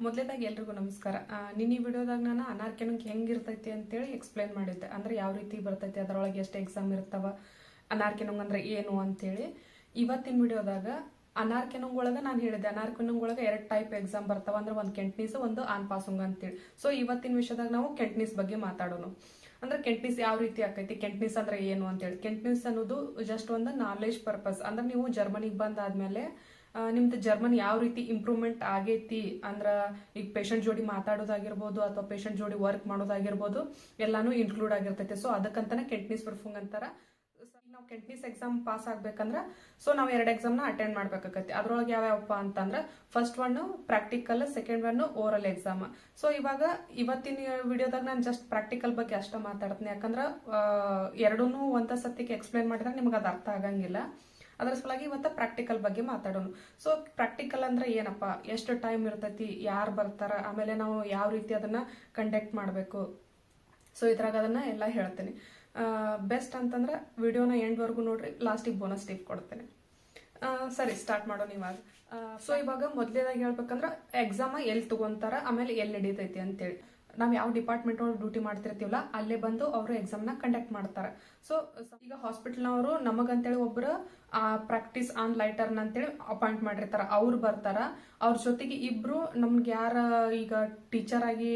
ಮೊದಲೇದಾಗಿ ಎಲ್ರಿಗೂ ನಮಸ್ಕಾರ. ನಿನ್ನೆ ವಿಡಿಯೋದಾಗ ನಾನು ಅನಾರ್ಕೆನಂಗೆ ಹೆಂಗಿರ್ತೈತಿ ಅಂತೇಳಿ ಎಕ್ಸ್ಪ್ಲೈನ್ ಮಾಡಿದ್ದೆ. ಅಂದ್ರೆ ಯಾವ ರೀತಿ ಬರ್ತೈತಿ, ಅದರೊಳಗೆ ಎಷ್ಟು ಎಕ್ಸಾಮ್ ಇರ್ತಾವ, ಅನಾರ್ಕೆನಂಗ್ ಅಂದ್ರೆ ಏನು ಅಂತೇಳಿ. ಇವತ್ತಿನ ವಿಡಿಯೋದಾಗ ಅನಾರ್ಕೆನಂಗ್ ಒಳಗೆ ನಾನು ಹೇಳಿದ್ದೆ, ಅನಾರ್ಕೆನಂಗ್ ಒಳಗೆ 2 ಟೈಪ್ ಎಕ್ಸಾಮ್ ಬರ್ತಾವ. ಅಂದ್ರೆ ಒಂದು ಕೆಂಟ್ನೀಸ್, ಒಂದು ಆನ್ ಪಾಸುಂಗ್ ಅಂತೇಳಿ. ಸೊ ಇವತ್ತಿನ ವಿಷಯದಾಗ ನಾವು ಕೆಂಟ್ನೀಸ್ ಬಗ್ಗೆ ಮಾತಾಡೋಣ. ಅಂದ್ರೆ ಕೆಂಟ್ನೀಸ್ ಯಾವ ರೀತಿ ಆಕೈತಿ, ಕೆಂಟ್ನೀಸ್ ಅಂದ್ರೆ ಏನು ಅಂತೇಳಿ. ಕೆಂಟ್ನೀಸ್ ಅನ್ನೋದು ಜಸ್ಟ್ ಒಂದು ನಾಲೆಜ್ ಪರ್ಪಸ್. ಅಂದ್ರೆ ನೀವು ಜರ್ಮನಿಗೆ ಬಂದಾದ್ಮೇಲೆ ನಿಮ್ದು ಜರ್ಮನ್ ಯಾವ ರೀತಿ ಇಂಪ್ರೂವ್ಮೆಂಟ್ ಆಗೈತಿ ಅಂದ್ರ ಈಗ ಪೇಷಂಟ್ ಜೋಡಿ ಮಾತಾಡೋದಾಗಿರ್ಬೋದು ಅಥವಾ ಪೇಷಂಟ್ ಜೋಡಿ ವರ್ಕ್ ಮಾಡೋದಾಗಿರ್ಬೋದು ಎಲ್ಲಾನು ಇನ್ಕ್ಲೂಡ್ ಆಗಿರ್ತೈತೆ. ಸೊ ಅದಕ್ಕಂತಾನೆ ಕೆಂಟ್ನೀಸ್ ಪರ್ಫುಂಗ್ ಅಂತಾರ. ನಾವು ಕೆಂಟ್ನೀಸ್ ಎಕ್ಸಾಮ್ ಪಾಸ್ ಆಗ್ಬೇಕಂದ್ರ ಸೊ ನಾವು 2 ಎಕ್ಸಾಮ್ನ ಅಟೆಂಡ್ ಮಾಡ್ಬೇಕಾಗತ್ತೆ. ಅದ್ರೊಳಗೆ ಯಾವ್ಯಾವಪ್ಪ ಅಂತಂದ್ರ first one practical, second one oral exam. So ಇವತ್ತಿನ ವಿಡಿಯೋದಾಗ ನಾನು ಜಸ್ಟ್ ಪ್ರಾಕ್ಟಿಕಲ್ ಬಗ್ಗೆ ಅಷ್ಟ ಮಾತಾಡ್ತೀನಿ. ಯಾಕಂದ್ರ ಎರಡೂನು ಒಂದ ಸತಿಗೆ ಎಕ್ಸ್ಪ್ಲೈನ್ ಮಾಡಿದ್ರೆ ನಿಮ್ಗೆ ಅದು ಅರ್ಥ ಆಗಂಗಿಲ್ಲ. ಅದರ ಸಲುವಾಗಿ ಇವತ್ತ ಪ್ರಾಕ್ಟಿಕಲ್ ಬಗ್ಗೆ ಮಾತಾಡೋಣ. ಸೊ ಪ್ರಾಕ್ಟಿಕಲ್ ಅಂದ್ರೆ ಏನಪ್ಪಾ, ಎಷ್ಟು ಟೈಮ್ ಇರ್ತೈತಿ, ಯಾರು ಬರ್ತಾರ, ಆಮೇಲೆ ನಾವು ಯಾವ ರೀತಿ ಅದನ್ನ ಕಂಡಕ್ಟ್ ಮಾಡಬೇಕು, ಸೊ ಇದ್ರಾಗ ಅದನ್ನ ಎಲ್ಲ ಹೇಳ್ತೇನೆ. ಬೆಸ್ಟ್ ಅಂತಂದ್ರೆ ವಿಡಿಯೋನ ಎಂಡ್ವರೆಗೂ ನೋಡ್ರಿ, ಲಾಸ್ಟಿಗೆ ಬೋನಸ್ ಟಿಪ್ ಕೊಡ್ತೇನೆ. ಸರಿ, ಸ್ಟಾರ್ಟ್ ಮಾಡೋಣ ಇವಾಗ. ಸೊ ಇವಾಗ ಮೊದಲೇದಾಗಿ ಹೇಳ್ಬೇಕಂದ್ರ ಎಕ್ಸಾಮ ಎಲ್ಲಿ ತಗೊಂತಾರ, ಆಮೇಲೆ ಎಲ್ಲಿ ನಡೀತೈತಿ ಅಂತೇಳಿ. ನಾವು ಯಾವ ಡಿಪಾರ್ಟ್ಮೆಂಟ್ ಒಳಗೆ ಡ್ಯೂಟಿ ಮಾಡ್ತಿರ್ತೀವಲ್ಲ ಅಲ್ಲೇ ಬಂದು ಅವರು ಎಕ್ಸಾಮ್ನ ಕಂಡಕ್ಟ್ ಮಾಡ್ತಾರೆ. ಸೊ ಈಗ ಹಾಸ್ಪಿಟಲ್ನವರು ನಮಗಂತೇಳಿ ಒಬ್ರು ಪ್ರಾಕ್ಟೀಸ್ ಆನ್ ಲೈಟರ್ನ ಅಂತೇಳಿ ಅಪಾಯಿಂಟ್ ಮಾಡಿರ್ತಾರ, ಅವ್ರು ಬರ್ತಾರ. ಅವ್ರ ಜೊತೆಗೆ ಇಬ್ರು ನಮ್ಗೆ ಯಾರ ಈಗ ಟೀಚರ್ ಆಗಿ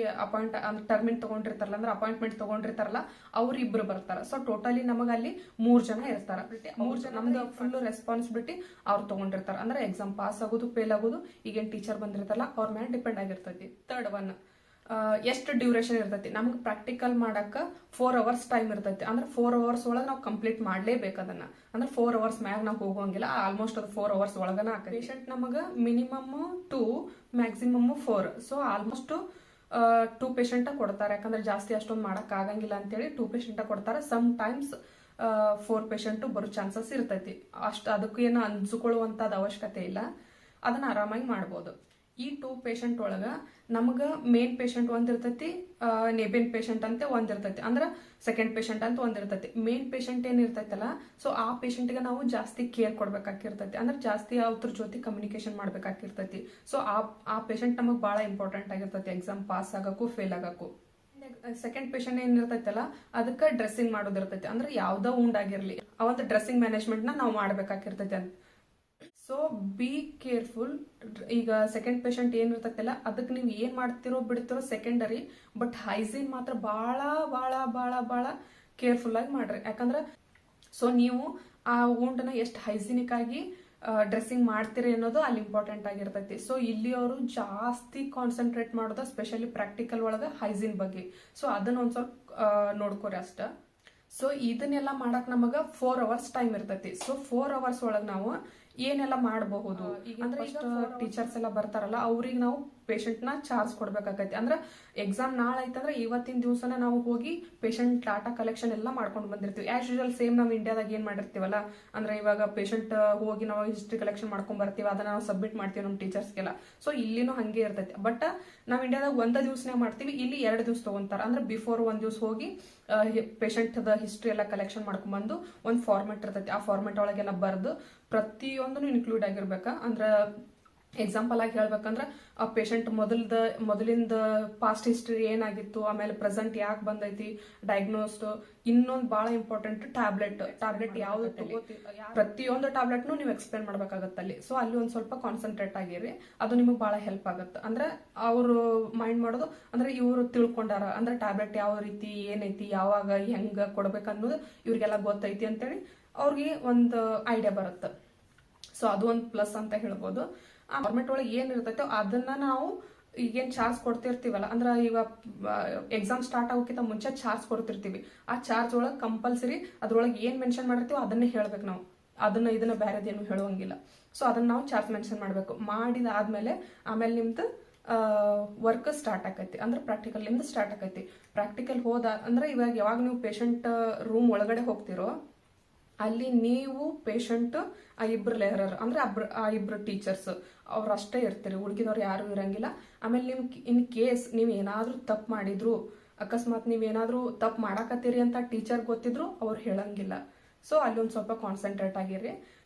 ಟರ್ಮಿನ್ ತಗೊಂಡಿರ್ತಾರಲ್ಲ, ಅಂದ್ರೆ ಅಪಾಯಿಂಟ್ಮೆಂಟ್ ತಗೊಂಡಿರ್ತಾರಲ್ಲ, ಅವ್ರು ಇಬ್ರು ಬರ್ತಾರ. ಸೊ ಟೋಟಲಿ ನಮಗ ಅಲ್ಲಿ 3 ಜನ ಇರ್ತಾರ. 3 ಜನ ನಮ್ದು ಫುಲ್ ರೆಸ್ಪಾನ್ಸಿಬಿಲಿಟಿ ಅವ್ರು ತಗೊಂಡಿರ್ತಾರ. ಅಂದ್ರೆ ಎಕ್ಸಾಮ್ ಪಾಸ್ ಆಗೋದು ಫೇಲ್ ಆಗೋದು ಈಗೇನ್ ಟೀಚರ್ ಬಂದಿರ್ತಾರಲ್ಲ ಅವ್ರ ಮೇಲೆ ಡಿಪೆಂಡ್ ಆಗಿರ್ತೈತಿ. ಥರ್ಡ್ ಒನ್, ಎಷ್ಟು ಡ್ಯೂರೇಷನ್ ಇರ್ತೈತಿ. ನಮ್ಗೆ ಪ್ರಾಕ್ಟಿಕಲ್ ಮಾಡಕ್ಕೆ 4 ಅವರ್ಸ್ ಟೈಮ್ ಇರ್ತೈತಿ. ಅಂದ್ರೆ 4 ಅವರ್ಸ್ ಒಳಗೆ ನಾವು ಕಂಪ್ಲೀಟ್ ಮಾಡ್ಲೇಬೇಕು ಅದನ್ನ. ಅಂದ್ರೆ 4 ಅವರ್ಸ್ ಮ್ಯಾಗ ನಾವು ಹೋಗೋಂಗಿಲ್ಲ, ಆಲ್ಮೋಸ್ಟ್ ಅದು 4 ಅವರ್ಸ್ ಒಳಗನ ಆಕ. ಪೇಷಂಟ್ ನಮಗ minimum 2, maximum 4. So almost 2 patient ಕೊಡ್ತಾರೆ. ಯಾಕಂದ್ರೆ ಜಾಸ್ತಿ ಅಷ್ಟೊಂದು ಮಾಡಕ್ ಆಗಂಗಿಲ್ಲ ಅಂತೇಳಿ 2 ಪೇಷಂಟ್ ಕೊಡ್ತಾರೆ. ಸಮ್ ಟೈಮ್ಸ್ 4 ಪೇಷಂಟ್ ಬರೋ ಚಾನ್ಸಸ್ ಇರ್ತೈತಿ. ಅದಕ್ಕೂ ಏನು ಅಂಜಿಕೊಳ್ಳುವಂತದ ಅವಶ್ಯಕತೆ ಇಲ್ಲ, ಅದನ್ನ ಆರಾಮಾಗಿ ಮಾಡ್ಬೋದು. ಈ 2 ಪೇಷಂಟ್ ಒಳಗ ನಮಗ ಮೇನ್ ಪೇಷಂಟ್ ಒಂದಿರ್ತೈತಿ, ನೇಬಿನ್ ಪೇಷಂಟ್ ಅಂತ ಒಂದಿರ್ತೈತಿ, ಅಂದ್ರೆ ಸೆಕೆಂಡ್ ಪೇಷಂಟ್ ಅಂತ ಒಂದಿರ್ತೈತಿ. ಮೇನ್ ಪೇಷಂಟ್ ಏನಿರ್ತೈತಲ್ಲ, ಸೊ ಆ ಪೇಷಂಟ್ಗೆ ನಾವು ಜಾಸ್ತಿ ಕೇರ್ ಕೊಡ್ಬೇಕಾಗಿರ್ತೈತಿ. ಅಂದ್ರೆ ಜಾಸ್ತಿ ಅವ್ರ ಜೊತೆ ಕಮ್ಯುನಿಕೇಶನ್ ಮಾಡ್ಬೇಕಾಗಿರ್ತೈತಿ. ಸೊ ಆ ಪೇಷಂಟ್ ನಮಗ್ ಬಹಳ ಇಂಪಾರ್ಟೆಂಟ್ ಆಗಿರ್ತೈತಿ ಎಕ್ಸಾಮ್ ಪಾಸ್ ಆಗಕ್ಕೂ ಫೇಲ್ ಆಗಕ್ಕೂ. ಸೆಕೆಂಡ್ ಪೇಷಂಟ್ ಏನಿರ್ತೈತಲ್ಲ ಅದಕ್ಕೆ ಡ್ರೆಸ್ಸಿಂಗ್ ಮಾಡೋದಿರ್ತೈತಿ. ಅಂದ್ರೆ ಯಾವ್ದೋ ಉಂಡ್ ಆಗಿರ್ಲಿ, ಅವತ್ತು ಡ್ರೆಸ್ಸಿಂಗ್ ಮ್ಯಾನೇಜ್ಮೆಂಟ್ ನ ನಾವು ಮಾಡ್ಬೇಕಾಗಿರ್ತೈತಿ ಅಂತ. So be careful. ಈಗ ಸೆಕೆಂಡ್ ಪೇಷಂಟ್ ಏನಿರ್ತೈತಲ್ಲ ಅದಕ್ಕೆ ನೀವು ಏನ್ ಮಾಡ್ತಿರೋ ಬಿಡ್ತಿರೋ ಸೆಕೆಂಡರಿ, ಬಟ್ ಹೈಜೀನ್ ಮಾತ್ರ ಬಹಳ ಬಹಳ ಬಹಳ ಬಹಳ ಕೇರ್ಫುಲ್ ಆಗಿ ಮಾಡ್ರಿ. ಯಾಕಂದ್ರೆ ಸೊ ನೀವು ಆ ವುಂಡ್ನ ಎಷ್ಟು ಹೈಜಿನಿಕ್ ಆಗಿ ಡ್ರೆಸ್ಸಿಂಗ್ ಮಾಡ್ತೀರಿ ಅನ್ನೋದು ಅಲ್ಲಿ ಇಂಪಾರ್ಟೆಂಟ್ ಆಗಿರ್ತೈತಿ. ಸೊ ಇಲ್ಲಿ ಅವರು ಜಾಸ್ತಿ ಕಾನ್ಸಂಟ್ರೇಟ್ ಮಾಡೋದು ಸ್ಪೆಷಲಿ ಪ್ರಾಕ್ಟಿಕಲ್ ಒಳಗ ಹೈಜೀನ್ ಬಗ್ಗೆ. ಸೊ ಅದನ್ನ ಒಂದ್ ಸ್ವಲ್ಪ ನೋಡ್ಕೋರಿ ಅಷ್ಟ. ಸೊ ಇದನ್ನೆಲ್ಲ ಮಾಡಕ್ ನಮಗ 4 ಅವರ್ಸ್ ಟೈಮ್ ಇರ್ತೈತಿ. ಸೊ 4 ಅವರ್ಸ್ ಒಳಗ್ ನಾವು ಏನೆಲ್ಲ ಮಾಡಬಹುದು. ಅಂದ್ರೆ ಟೀಚರ್ಸ್ ಎಲ್ಲ ಬರ್ತಾರಲ್ಲ ಅವ್ರಿಗೆ ನಾವು ಪೇಷಂಟ್ ನ ಚಾರ್ಜ್ ಕೊಡ್ಬೇಕಾಗೈತಿ. ಅಂದ್ರೆ ಎಕ್ಸಾಮ್ ನಾಳೆ ಐತಂದ್ರೆ ಇವತ್ತಿನ ದಿವಸನ ನಾವು ಹೋಗಿ ಪೇಷಂಟ್ ಡಾಟಾ ಕಲೆಕ್ಷನ್ ಎಲ್ಲ ಮಾಡ್ಕೊಂಡು ಬಂದಿರ್ತೀವಿ. ಆಸ್ ಯೂಶುವಲ್ ಸೇಮ್ ನಾವು ಇಂಡಿಯಾದಾಗ ಏನ್ ಮಾಡಿರ್ತೀವಲ್ಲ, ಅಂದ್ರೆ ಇವಾಗ ಪೇಷಂಟ್ ಹೋಗಿ ನಾವು ಹಿಸ್ಟ್ರಿ ಕಲೆಕ್ಷನ್ ಮಾಡ್ಕೊಂಡ್ ಬರ್ತೀವಿ, ಅದನ್ನ ನಾವು ಸಬ್ಮಿಟ್ ಮಾಡ್ತೀವಿ ನಮ್ಮ ಟೀಚರ್ಸ್ಗೆಲ್ಲ. ಸೊ ಇಲ್ಲಿನೂ ಹಂಗೆ ಇರ್ತೈತಿ. ಬಟ್ ನಾವ್ ಇಂಡಿಯಾದಾಗ 1 ದಿವಸನೇ ಮಾಡ್ತೀವಿ, ಇಲ್ಲಿ 2 ದಿವಸ ತಗೊಂತಾರ. ಅಂದ್ರೆ ಬಿಫೋರ್ 1 ದಿವಸ ಹೋಗಿ ಪೇಷಂಟ್ ಹಿಸ್ಟ್ರಿ ಎಲ್ಲ ಕಲೆಕ್ಷನ್ ಮಾಡ್ಕೊಂಡ್ ಬಂದು ಒಂದು ಫಾರ್ಮೆಟ್ ಇರ್ತೈತಿ. ಆ ಫಾರ್ಮೆಟ್ ಒಳಗೆಲ್ಲ ಬರ್ದು ಪ್ರತಿಯೊಂದನ್ನು ಇನ್ಕ್ಲೂಡ್ ಆಗಿರ್ಬೇಕ. ಅಂದ್ರ ಎಕ್ಸಾಂಪಲ್ ಆಗಿ ಹೇಳ್ಬೇಕಂದ್ರ ಆ ಪೇಷಂಟ್ ಮೊದಲಿಂದ ಪಾಸ್ಟ್ ಹಿಸ್ಟ್ರಿ ಏನಾಗಿತ್ತು, ಆಮೇಲೆ ಪ್ರೆಸೆಂಟ್ ಯಾಕೆ ಬಂದೈತಿ, ಡಯಾಗ್ನೋಸ್ಟ್. ಇನ್ನೊಂದು ಬಹಳ ಇಂಪಾರ್ಟೆಂಟ್ ಟ್ಯಾಬ್ಲೆಟ್ ಯಾವ್ದು ತಗೋತಿ, ಪ್ರತಿಯೊಂದು ಟ್ಯಾಬ್ಲೆಟ್ನು ನೀವು ಎಕ್ಸ್ಪ್ಲೇನ್ ಮಾಡ್ಬೇಕಾಗತ್ತೆ ಅಲ್ಲಿ. ಸೊ ಅಲ್ಲಿ ಒಂದ್ ಸ್ವಲ್ಪ ಕಾನ್ಸಂಟ್ರೇಟ್ ಆಗಿರಿ, ಅದು ನಿಮಗೆ ಬಹಳ ಹೆಲ್ಪ್ ಆಗುತ್ತೆ. ಅಂದ್ರೆ ಅವರು ಮೈಂಡ್ ಮಾಡೋದು ಅಂದ್ರೆ ಇವರು ತಿಳ್ಕೊಂಡಾರ, ಅಂದ್ರೆ ಟ್ಯಾಬ್ಲೆಟ್ ಯಾವ ರೀತಿ ಏನೈತಿ, ಯಾವಾಗ ಹೆಂಗ ಕೊಡ್ಬೇಕು ಅನ್ನೋದು ಇವ್ರಿಗೆಲ್ಲ ಗೊತ್ತೈತಿ ಅಂತೇಳಿ ಅವ್ರಿಗೆ ಒಂದು ಐಡಿಯಾ ಬರುತ್ತೆ. ಸೊ ಅದು ಒಂದು ಪ್ಲಸ್ ಅಂತ ಹೇಳ್ಬೋದು. ಆ ಫಾರ್ಮೆಟ್ ಒಳಗೆ ಏನ್ ಇರ್ತೈತೋ ಅದನ್ನ ನಾವು ಈಗೇನ್ ಚಾರ್ಜ್ ಕೊಡ್ತಿರ್ತೀವಲ್ಲ, ಅಂದ್ರೆ ಈಗ ಎಕ್ಸಾಮ್ ಸ್ಟಾರ್ಟ್ ಆಗೋಕ್ಕಿಂತ ಮುಂಚೆ ಚಾರ್ಜ್ ಕೊಡ್ತಿರ್ತೀವಿ. ಆ ಚಾರ್ಜ್ ಒಳಗೆ ಕಂಪಲ್ಸರಿ ಅದ್ರೊಳಗೆ ಏನ್ ಮೆನ್ಷನ್ ಮಾಡಿರ್ತೀವೋ ಅದನ್ನೇ ಹೇಳ್ಬೇಕು ನಾವು. ಇದನ್ನ ಬೇರೆದೇನು ಹೇಳುವಂಗಿಲ್ಲ. ಸೊ ಅದನ್ನ ನಾವು ಚಾರ್ಜ್ ಮೆನ್ಷನ್ ಮಾಡ್ಬೇಕು. ಮಾಡಿದಾದ್ಮೇಲೆ ಆಮೇಲೆ ನಿಮ್ದು ವರ್ಕ್ ಸ್ಟಾರ್ಟ್ ಆಕೈತಿ. ಅಂದ್ರೆ ಪ್ರಾಕ್ಟಿಕಲ್ ನಿಮ್ದು ಸ್ಟಾರ್ಟ್ ಆಕೈತಿ. ಪ್ರಾಕ್ಟಿಕಲ್ ಹೋದ ಅಂದ್ರೆ ಇವಾಗ ಯಾವಾಗ ನೀವು ಪೇಷಂಟ್ ರೂಮ್ ಒಳಗಡೆ ಹೋಗ್ತಿರೋ ಅಲ್ಲಿ ನೀವು ಪೇಷಂಟ್ ಆ ಇಬ್ರು ಲೆಹರರ್ ಅಂದ್ರೆ ಆ ಇಬ್ರು ಟೀಚರ್ಸ್ ಅವ್ರಷ್ಟೇ ಇರ್ತೀರಿ, ಉಳ್ಕಿದವ್ರು ಯಾರು ಇರಂಗಿಲ್ಲ. ಆಮೇಲೆ ನಿಮ್ ಇನ್ ಕೇಸ್ ನೀವ್ ಏನಾದ್ರೂ ತಪ್ಪು ಮಾಡಿದ್ರು, ಅಕಸ್ಮಾತ್ ನೀವೇನಾದ್ರೂ ತಪ್ಪು ಮಾಡಾಕತ್ತೀರಿ ಅಂತ ಟೀಚರ್ ಗೊತ್ತಿದ್ರು ಅವ್ರು ಹೇಳಂಗಿಲ್ಲ. ಸೊ ಅಲ್ಲಿ ಒಂದ್ ಸ್ವಲ್ಪ ಕಾನ್ಸಂಟ್ರೇಟ್ ಆಗಿರಿ.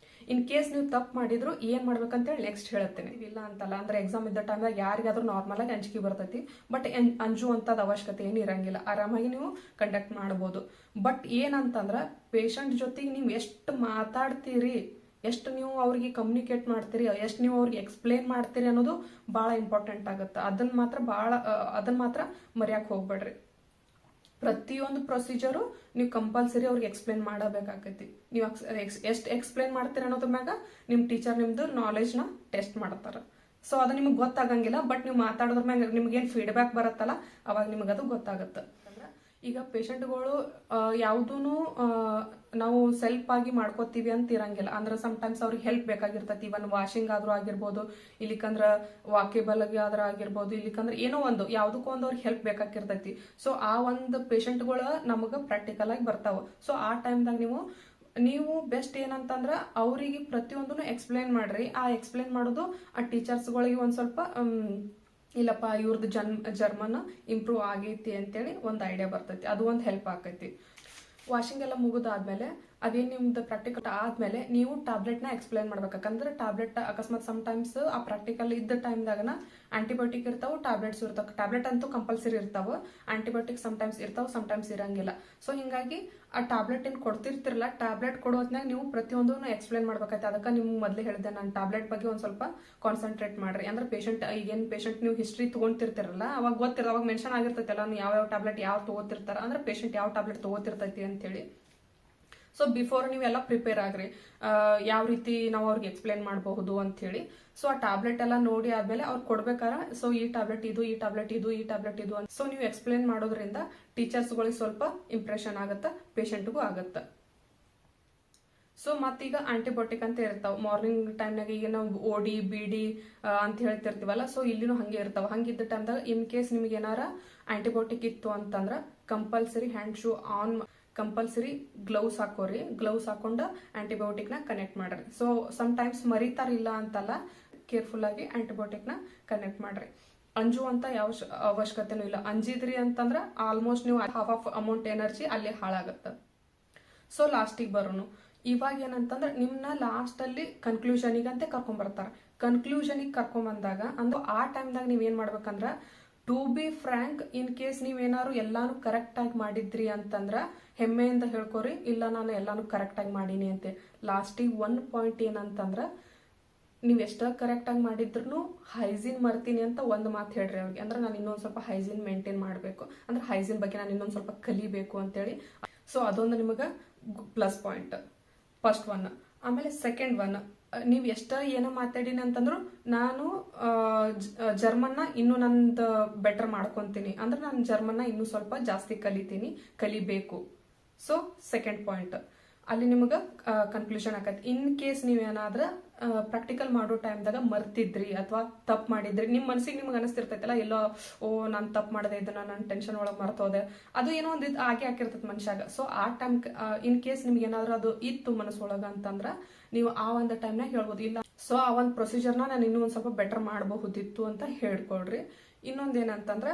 ಇನ್ ಕೇಸ್ ನೀವು ತಪ್ಪು ಮಾಡಿದ್ರು ಏನ್ ಮಾಡ್ಬೇಕಂತೇಳಿ ನೆಕ್ಸ್ಟ್ ಹೇಳ್ತೇನೆ. ಇಲ್ಲ ಅಂತಲ್ಲ, ಅಂದ್ರೆ ಎಕ್ಸಾಮ್ ಇದ್ದ ಟೈಮ್ದಾಗ ಯಾರಿಗಾದ್ರೂ ನಾರ್ಮಲ್ ಆಗಿ ಅಂಜಿಕೆ ಬರ್ತೈತಿ, ಬಟ್ ಅಂಜುವಂತದ್ ಅವಶ್ಯಕತೆ ಏನು ಇರಂಗಿಲ್ಲ, ಆರಾಮಾಗಿ ನೀವು ಕಂಡಕ್ಟ್ ಮಾಡ್ಬೋದು. ಬಟ್ ಏನಂತಂದ್ರ ಪೇಷಂಟ್ ಜೊತೆಗೆ ನೀವು ಎಷ್ಟು ಮಾತಾಡ್ತೀರಿ, ಎಷ್ಟು ನೀವು ಅವ್ರಿಗೆ ಕಮ್ಯುನಿಕೇಟ್ ಮಾಡ್ತೀರಿ, ಎಷ್ಟು ನೀವು ಅವ್ರಿಗೆ ಎಕ್ಸ್ಪ್ಲೇನ್ ಮಾಡ್ತೀರಿ ಅನ್ನೋದು ಭಾಳ ಇಂಪಾರ್ಟೆಂಟ್ ಆಗುತ್ತೆ. ಅದನ್ನ ಮಾತ್ರ ಮರ್ಯಾಕ್ ಹೋಗ್ಬೇಡ್ರಿ. ಪ್ರತಿಯೊಂದು ಪ್ರೊಸೀಜರು ನೀವು ಕಂಪಲ್ಸರಿ ಅವ್ರಿಗೆ ಎಕ್ಸ್ಪ್ಲೇನ್ ಮಾಡಬೇಕಾಗೈತಿ. ನೀವು ಎಷ್ಟು ಎಕ್ಸ್ಪ್ಲೇನ್ ಮಾಡ್ತೀರಿ ಅನ್ನೋದ್ರ ಮ್ಯಾಗ ನಿಮ್ಮ ಟೀಚರ್ ನಿಮ್ದು ನಾಲೆಜ್ನ ಟೆಸ್ಟ್ ಮಾಡ್ತಾರೆ. ಸೊ ಅದು ನಿಮ್ಗೆ ಗೊತ್ತಾಗಂಗಿಲ್ಲ, ಬಟ್ ನೀವು ಮಾತಾಡೋದ್ರ ಮ್ಯಾಗ ನಿಮ್ಗೇನು ಫೀಡ್ಬ್ಯಾಕ್ ಬರುತ್ತಲ್ಲ ಅವಾಗ ನಿಮಗದು ಗೊತ್ತಾಗುತ್ತೆ. ಈಗ ಪೇಷಂಟ್ಗಳು ಯಾವುದೂ ನಾವು ಸೆಲ್ಫ್ ಆಗಿ ಮಾಡ್ಕೋತೀವಿ ಅಂತ ಇರಂಗಿಲ್ಲ. ಅಂದ್ರೆ ಸಮ್ಟೈಮ್ಸ್ ಅವ್ರಿಗೆ ಹೆಲ್ಪ್ ಬೇಕಾಗಿರ್ತೈತಿ. ಇವನ್ ವಾಷಿಂಗ್ ಆದ್ರೂ ಆಗಿರ್ಬೋದು, ಇಲ್ಲಿಕಂದ್ರ ವಾಕೇಬಲ್ ಆದ್ರೂ ಆಗಿರ್ಬೋದು, ಇಲ್ಲಿಕಂದ್ರೆ ಏನೋ ಒಂದು ಯಾವುದಕ್ಕೂ ಒಂದು ಅವ್ರಿಗೆ ಹೆಲ್ಪ್ ಬೇಕಾಗಿರ್ತೈತಿ. ಸೊ ಆ ಒಂದು ಪೇಷಂಟ್ಗಳು ನಮಗೆ ಪ್ರಾಕ್ಟಿಕಲ್ ಆಗಿ ಬರ್ತಾವ. ಸೊ ಆ ಟೈಮ್ದಾಗ ನೀವು ಬೆಸ್ಟ್ ಏನಂತಂದ್ರ ಅವರಿಗೆ ಪ್ರತಿಯೊಂದನ್ನು ಎಕ್ಸ್ಪ್ಲೇನ್ ಮಾಡ್ರಿ. ಆ ಎಕ್ಸ್ಪ್ಲೇನ್ ಮಾಡೋದು ಆ ಟೀಚರ್ಸ್ಗಳಿಗೆ ಒಂದ್ ಸ್ವಲ್ಪ ಇಲ್ಲಪ್ಪ ಇವ್ರದ್ದು ಜರ್ಮನ್ ಇಂಪ್ರೂವ್ ಆಗೈತಿ ಅಂತೇಳಿ ಒಂದು ಐಡಿಯಾ ಬರ್ತೈತಿ. ಅದು ಒಂದು ಹೆಲ್ಪ್ ಆಕೈತಿ. ವಾಷಿಂಗ್ ಎಲ್ಲ ಮುಗಿದಾದ್ಮೇಲೆ ಅದೇನು ನಿಮ್ದು ಪ್ರಾಕ್ಟಿಕಲ್ ಆದ್ಮೇಲೆ ನೀವು ಟ್ಯಾಬ್ಲೆಟ್ನ ಎಕ್ಸ್ಪ್ಲೇನ್ ಮಾಡ್ಬೇಕು. ಯಾಕಂದ್ರೆ ಟ್ಯಾಬ್ಲೆಟ್ ಅಕಸ್ಮಾತ್ ಸಮ್ಟೈಮ್ಸ್ ಆ ಪ್ರಾಕ್ಟಿಕಲ್ ಇದ್ದ ಟೈಮ್ದಾಗನ ಆಂಟಿಬಯೋಟಿಕ್ ಇರ್ತಾವ, ಟ್ಯಾಬ್ಲೆಟ್ಸ್ ಇರ್ತಾವ. ಟ್ಯಾಬ್ಲೆಟ್ ಅಂತೂ ಕಂಪಲ್ಸರಿ ಇರ್ತಾವ, ಆಂಟಿಬಯೋಟಿಕ್ ಸಮ್ಟೈಮ್ಸ್ ಇರ್ತಾವ, ಸಮ್ಟೈಮ್ಸ್ ಇರಂಗಿಲ್ಲ. ಸೊ ಹಿಂಗಾಗಿ ಆ ಟ್ಯಾಬ್ಲೆಟ್ ಏನು ಕೊಡ್ತಿರ್ತಿರಲ್ಲ, ಟ್ಯಾಬ್ಲೆಟ್ ಕೊಡೋದ್ನಾಗ ನೀವು ಪ್ರತಿಯೊಂದನ್ನು ಎಕ್ಸ್ಪ್ಲೇನ್ ಮಾಡ್ಬೇಕಾಯ್ತು. ಅದಕ್ಕೆ ನಿಮ್ಗೆ ಮೊದಲೇ ಹೇಳಿದೆ ನಾನು, ಟ್ಯಾಬ್ಲೆಟ್ ಬಗ್ಗೆ ಒಂದು ಸ್ವಲ್ಪ ಕಾನ್ಸಂಟ್ರೇಟ್ ಮಾಡ್ರಿ. ಅಂದ್ರೆ ಈಗೇನು ಪೇಷಂಟ್ ನೀವು ಹಿಸ್ಟ್ರಿ ತೊಗೊಂತಿರ್ತಿರಲ್ಲ ಅವಾಗ ಗೊತ್ತಿರ, ಅವಾಗ ಮೆನ್ಷನ್ ಆಗಿರ್ತೈತಲ್ಲ ನೀವು ಯಾವ ಟ್ಯಾಬ್ಲೆಟ್ ಯಾವ ತೊಗೋತಿರ್ತಾರ, ಅಂದ್ರೆ ಪೇಷಂಟ್ ಯಾವ ಟ್ಯಾಬ್ಲೆಟ್ ತೊಗೋತಿರ್ತೈತಿ ಅಂತೇಳಿ. ಸೊ ಬಿಫೋರ್ ನೀವೆಲ್ಲ ಪ್ರಿಪೇರ್ ಆಗ್ರಿ, ಯಾವ ರೀತಿ ನಾವು ಅವ್ರಿಗೆ ಎಕ್ಸ್ಪ್ಲೇನ್ ಮಾಡಬಹುದು ಅಂತ ಹೇಳಿ. ಸೊ ಆ ಟ್ಯಾಬ್ಲೆಟ್ ಎಲ್ಲ ನೋಡಿ ಆದ್ಮೇಲೆ ಅವ್ರು ಕೊಡ್ಬೇಕಾರ, ಸೊ ಈ ಟ್ಯಾಬ್ಲೆಟ್ ಇದು, ಈ ಟ್ಯಾಬ್ಲೆಟ್ ಇದು, ಈ ಟ್ಯಾಬ್ಲೆಟ್ ಇದು ಅಂತ ಸೊ ನೀವು ಎಕ್ಸ್ಪ್ಲೇನ್ ಮಾಡೋದ್ರಿಂದ ಟೀಚರ್ಸ್ಗಳಿಗೆ ಸ್ವಲ್ಪ ಇಂಪ್ರೆಷನ್ ಆಗುತ್ತೆ, ಪೇಷಂಟ್ಗೂ ಆಗುತ್ತೆ. ಸೊ ಮತ್ತೀಗ ಆಂಟಿಬಯೋಟಿಕ್ ಅಂತ ಇರ್ತಾವ ಮಾರ್ನಿಂಗ್ ಟೈಮ್ನಾಗ. ಈಗ ನಾವು OD BD ಅಂತ ಹೇಳ್ತಿರ್ತೀವಲ್ಲ, ಸೊ ಇಲ್ಲಿನೂ ಹಂಗೆ ಇರ್ತಾವ. ಹಂಗಿದ್ದ ಟೈಮ್ದಾಗ ಇನ್ ಕೇಸ್ ನಿಮ್ಗೆ ಏನಾರ ಆಂಟಿಬಯೋಟಿಕ್ ಇತ್ತು ಅಂತಂದ್ರ compulsory hand shoe on, compulsory gloves ಹಾಕೋರಿ. ಗ್ಲೌಸ್ ಹಾಕೊಂಡ ಆಂಟಿಬಯೋಟಿಕ್ ನ ಕನೆಕ್ಟ್ ಮಾಡ್ರಿ. ಸೊ ಸಮ್ ಟೈಮ್ಸ್ ಮರಿತಾರಿಲ್ಲ ಅಂತಲ್ಲ, ಕೇರ್ಫುಲ್ ಆಗಿ ಆಂಟಿಬಯೋಟಿಕ್ ನ ಕನೆಕ್ಟ್ ಮಾಡ್ರಿ. ಅಂಜುವಂತ ಯಾವ ಅವಶ್ಯಕತೆನೂ ಇಲ್ಲ. ಅಂಜಿದ್ರಿ ಅಂತಂದ್ರ ಆಲ್ಮೋಸ್ಟ್ ನೀವು ಹಾಫ್ ಆಫ್ ಅಮೌಂಟ್ ಎನರ್ಜಿ ಅಲ್ಲಿ ಹಾಳಾಗತ್ತ. ಸೊ ಲಾಸ್ಟಿಗೆ ಬರೋನು, ಇವಾಗ ಏನಂತಂದ್ರೆ ನಿಮ್ನ ಲಾಸ್ಟ್ ಅಲ್ಲಿ ಕನ್ಕ್ಲೂಷನಿಗೆ ಅಂತ ಕರ್ಕೊಂಡ್ಬರ್ತಾರ. ಕನ್ಕ್ಲೂಷನಿಗೆ ಕರ್ಕೊಂಡ್ಬಂದಾಗ ಅಂದ್ರೆ ಆ ಟೈಮ್ದಾಗ ನೀವೇನ್ ಮಾಡ್ಬೇಕಂದ್ರ, to be frank, in case ನೀವೇನಾದ್ರು ಎಲ್ಲಾನು ಕರೆಕ್ಟ್ ಆಗಿ ಮಾಡಿದ್ರಿ ಅಂತಂದ್ರ ಹೆಮ್ಮೆಯಿಂದ ಹೇಳ್ಕೊರಿ, ಇಲ್ಲ ನಾನು ಎಲ್ಲಾನು ಕರೆಕ್ಟ್ ಆಗಿ ಮಾಡೀನಿ ಅಂತೆ. ಲಾಸ್ಟಿಗೆ ಒಂದ್ ಪಾಯಿಂಟ್ ಏನಂತಂದ್ರ, ನೀವ್ ಎಷ್ಟ ಕರೆಕ್ಟ್ ಆಗಿ ಮಾಡಿದ್ರು ಹೈಜೀನ್ ಮರ್ತೀನಿ ಅಂತ ಒಂದ್ ಮಾತು ಹೇಳ್ರಿ ಅವ್ರಿಗೆ. ಅಂದ್ರೆ ನಾನು ಇನ್ನೊಂದ್ ಸ್ವಲ್ಪ ಹೈಜೀನ್ ಮೇಂಟೈನ್ ಮಾಡ್ಬೇಕು, ಅಂದ್ರೆ ಹೈಜೀನ್ ಬಗ್ಗೆ ನಾನು ಇನ್ನೊಂದ್ ಸ್ವಲ್ಪ ಕಲಿಬೇಕು ಅಂತೇಳಿ. ಸೊ ಅದೊಂದು ನಿಮಗ ಪ್ಲಸ್ ಪಾಯಿಂಟ್, ಫಸ್ಟ್ ಒನ್. ಆಮೇಲೆ ಸೆಕೆಂಡ್ ಒನ್, ನೀವ್ ಎಷ್ಟ ಏನೋ ಮಾತಾಡಿನಿ ಅಂತಂದ್ರು ನಾನು ಜರ್ಮನ್ನ ಇನ್ನು ನಂದು ಬೆಟರ್ ಮಾಡ್ಕೊಂತೀನಿ, ಅಂದ್ರೆ ನಾನು ಜರ್ಮನ್ನ ಇನ್ನೂ ಸ್ವಲ್ಪ ಜಾಸ್ತಿ ಕಲಿಬೇಕು. ಸೊ ಸೆಕೆಂಡ್ ಪಾಯಿಂಟ್ ಅಲ್ಲಿ ನಿಮಗ ಕನ್ಕ್ಲೂಷನ್ ಆಕತಿ. ಇನ್ ಕೇಸ್ ನೀವೇನಾದ್ರ ಪ್ರಾಕ್ಟಿಕಲ್ ಮಾಡೋ ಟೈಮ್ದಾಗ ಮರ್ತಿದ್ರಿ ಅಥವಾ ತಪ್ಪು ಮಾಡಿದ್ರಿ, ನಿಮ್ ಮನಸ್ಸಿಗೆ ನಿಮ್ಗೆ ಅನಿಸ್ತಿರ್ತೈತಲ್ಲ, ಎಲ್ಲೋ ನಾನು ತಪ್ಪು ಮಾಡದೆ ಇದನ್ನ ನನ್ನ ಟೆನ್ಷನ್ ಒಳಗೆ ಮರ್ತೋದೆ, ಅದು ಏನೋ ಒಂದು ಹಾಗೆ ಹಾಕಿರ್ತೈತಿ ಮನುಷ್ಯಾಗ. ಸೊ ಆ ಟೈಮ್ ಇನ್ ಕೇಸ್ ನಿಮ್ಗೆ ಏನಾದ್ರೂ ಅದು ಇತ್ತು ಮನಸ್ಸೊಳಗ ಅಂತಂದ್ರ ನೀವು ಆ ಒಂದು ಟೈಮ್ನಾಗ ಹೇಳ್ಬೋದು, ಇಲ್ಲ ಸೊ ಆ ಒಂದು ಪ್ರೊಸೀಜರ್ನ ನಾನು ಇನ್ನೂ ಒಂದ್ ಸ್ವಲ್ಪ ಬೆಟರ್ ಮಾಡಬಹುದಿತ್ತು ಅಂತ ಹೇಳ್ಕೊಳ್ರಿ. ಇನ್ನೊಂದೇನಂತಂದ್ರ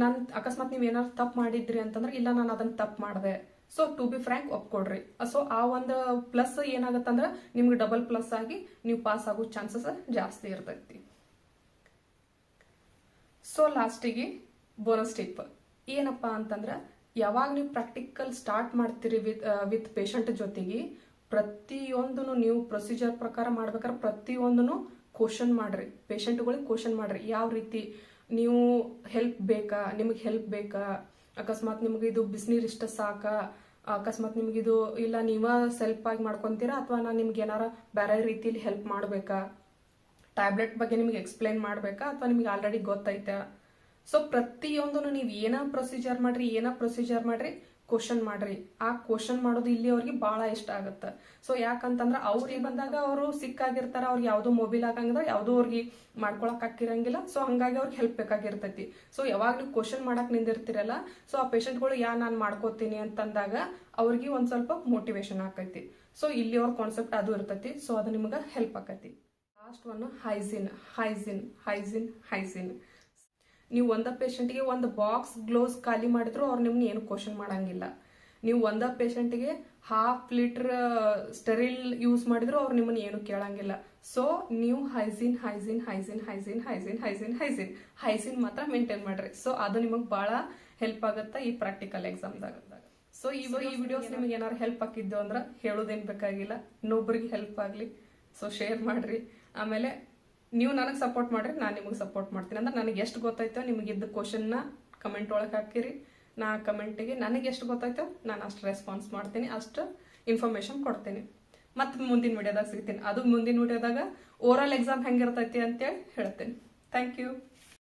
ನಾನು ಅಕಸ್ಮಾತ್ ನೀವ್ ಏನಾದ್ರು ತಪ್ಪು ಮಾಡಿದ್ರಿ ಅಂತಂದ್ರೆ, ಇಲ್ಲ ನಾನು ಅದನ್ನ ತಪ್ಪು ಮಾಡಿದೆ, ಸೊ ಟು ಬಿ ಫ್ರ್ಯಾಂಕ್ ಒಪ್ಕೊಡ್ರಿ. ಸೊ ಆ ಒಂದು ಪ್ಲಸ್ ಏನಾಗತ್ತಂದ್ರ ನಿಮ್ಗೆ ಡಬಲ್ ಪ್ಲಸ್ ಆಗಿ ನೀವು ಪಾಸ್ ಆಗೋ ಚಾನ್ಸಸ್ ಜಾಸ್ತಿ ಇರ್ತೈತಿ. ಸೊ ಲಾಸ್ಟಿಗೆ ಬೋನಸ್ ಟಿಪ್ ಏನಪ್ಪಾ ಅಂತಂದ್ರ, ಯಾವಾಗ ನೀವು ಪ್ರಾಕ್ಟಿಕಲ್ ಸ್ಟಾರ್ಟ್ ಮಾಡ್ತೀರಿ ವಿತ್ ಪೇಷಂಟ್ ಜೊತೆಗೆ, ಪ್ರತಿಯೊಂದನ್ನು ನೀವು ಪ್ರೊಸೀಜರ್ ಪ್ರಕಾರ ಮಾಡ್ಬೇಕಾದ್ರೆ ಪ್ರತಿಯೊಂದನ್ನು ಕ್ವಶನ್ ಮಾಡ್ರಿ. ಪೇಷಂಟ್ಗಳಿಗೆ ಕ್ವಶನ್ ಮಾಡ್ರಿ, ಯಾವ ರೀತಿ ನೀವು ನಿಮಗೆ ಹೆಲ್ಪ್ ಬೇಕಾ, ಅಕಸ್ಮಾತ್ ನಿಮ್ಗೆ ಇದು ಬಿಸಿನೀರು ಇಷ್ಟ ಸಾಕ, ಅಕಸ್ಮಾತ್ ನಿಮ್ಗಿದು ಇಲ್ಲ ನೀವ ಸೆಲ್ಫ್ ಆಗಿ ಮಾಡ್ಕೊಂತೀರಾ, ಅಥವಾ ನಾನು ನಿಮ್ಗೆ ಏನಾರ ಬೇರೆ ರೀತಿಲಿ ಹೆಲ್ಪ್ ಮಾಡ್ಬೇಕಾ, ಟ್ಯಾಬ್ಲೆಟ್ ಬಗ್ಗೆ ನಿಮ್ಗೆ ಎಕ್ಸ್ಪ್ಲೈನ್ ಮಾಡ್ಬೇಕಾ, ಅಥವಾ ನಿಮ್ಗೆ ಆಲ್ರೆಡಿ ಗೊತ್ತೈತಾ. ಸೊ ಪ್ರತಿಯೊಂದನ್ನು ನೀವು ಏನ ಪ್ರೊಸೀಜರ್ ಮಾಡ್ರಿ ಕ್ವಶನ್ ಮಾಡ್ರಿ. ಆ ಕ್ವಶನ್ ಮಾಡೋದು ಇಲ್ಲಿ ಅವ್ರಿಗೆ ಬಹಳ ಇಷ್ಟ ಆಗುತ್ತೆ. ಸೊ ಯಾಕಂತಂದ್ರ ಅವ್ರಿಗೆ ಬಂದಾಗ ಅವರು ಸಿಕ್ಕಾಗಿರ್ತಾರ, ಅವ್ರಿಗೆ ಯಾವ್ದೋ ಮೊಬೈಲ್ ಆಗಂಗಿಲ್ಲ, ಯಾವ್ದೋ ಅವ್ರಿಗೆ ಮಾಡ್ಕೊಳಕ್ ಹಾಕಿರಂಗಿಲ್ಲ. ಸೊ ಹಂಗಾಗಿ ಅವ್ರಿಗೆ ಹೆಲ್ಪ್ ಬೇಕಾಗಿರ್ತೈತಿ. ಸೊ ಯಾವಾಗ ನೀವು ಕ್ವಶನ್ ಮಾಡಕ್ ನಿಂದಿರ್ತಿರಲ್ಲ, ಸೊ ಆ ಪೇಷಂಟ್ಗಳು ನಾನ್ ಮಾಡ್ಕೋತೀನಿ ಅಂತಂದಾಗ ಅವ್ರಿಗೆ ಒಂದ್ ಸ್ವಲ್ಪ ಮೋಟಿವೇಶನ್ ಆಕೈತಿ. ಸೊ ಇಲ್ಲಿ ಅವ್ರ ಕಾನ್ಸೆಪ್ಟ್ ಅದು ಇರ್ತೈತಿ. ಸೊ ಅದು ನಿಮ್ಗೆ ಹೆಲ್ಪ್ ಆಕೈತಿ. Last one hygiene. ನೀವು ಒಂದ ಪೇಷಂಟ್ಗೆ ಒಂದು ಬಾಕ್ಸ್ ಗ್ಲೌಸ್ ಖಾಲಿ ಮಾಡಿದ್ರು ಅವ್ರು ನಿಮ್ನ ಏನು ಕ್ವಶನ್ ಮಾಡಂಗಿಲ್ಲ. ನೀವು ಒಂದ ಪೇಷಂಟ್ಗೆ 1/2 ಲೀಟರ್ ಸ್ಟೆರಿಲ್ ಯೂಸ್ ಮಾಡಿದ್ರು ಅವ್ರು ನಿಮ್ಮನ್ನ ಏನು ಕೇಳಂಗಿಲ್ಲ. ಸೊ ನೀವು hygiene hygiene hygiene hygiene hygiene hygiene hygiene hygiene ಮಾತ್ರ ಮೇಂಟೈನ್ ಮಾಡ್ರಿ. ಸೊ ಅದು ನಿಮಗೆ ಬಹಳ ಹೆಲ್ಪ್ ಆಗುತ್ತೆ ಈ ಪ್ರಾಕ್ಟಿಕಲ್ ಎಕ್ಸಾಮ್ದಾಗ. ಸೊ ಈ ವಿಡಿಯೋಸ್ ನಿಮಗೆ ಏನಾರು ಹೆಲ್ಪ್ ಆಗಿದ್ದು ಅಂದ್ರೆ ಹೇಳೋದೇನ್ ಬೇಕಾಗಿಲ್ಲ, ಇನ್ನೊಬ್ರಿಗೆ ಹೆಲ್ಪ್ ಆಗ್ಲಿ. ಸೊ ಶೇರ್ ಮಾಡ್ರಿ. ಆಮೇಲೆ ನೀವು ನನಗೆ ಸಪೋರ್ಟ್ ಮಾಡ್ರಿ, ನಾನು ನಿಮಗೆ ಸಪೋರ್ಟ್ ಮಾಡ್ತೀನಿ. ಅಂದ್ರೆ ನನಗೆ ಎಷ್ಟು ಗೊತ್ತಾಯ್ತೋ ನಿಮಗೆ ಇದ್ದ ಕ್ವಶನ್ನ ಕಮೆಂಟ್ ಒಳಗೆ ಹಾಕಿರಿ. ನಾ ಕಮೆಂಟಿಗೆ ನನಗೆ ಎಷ್ಟು ಗೊತ್ತಾಯ್ತೋ ನಾನು ಅಷ್ಟು ರೆಸ್ಪಾನ್ಸ್ ಮಾಡ್ತೀನಿ, ಅಷ್ಟು ಇನ್ಫಾರ್ಮೇಶನ್ ಕೊಡ್ತೀನಿ. ಮತ್ತೆ ಮುಂದಿನ ವಿಡಿಯೋದಾಗ ಸಿಗ್ತೀನಿ. ಅದು ಮುಂದಿನ ವಿಡಿಯೋದಾಗ ಓರಲ್ ಎಕ್ಸಾಮ್ ಹೆಂಗಿರ್ತೈತಿ ಅಂತೇಳಿ ಹೇಳ್ತೀನಿ. Thank you.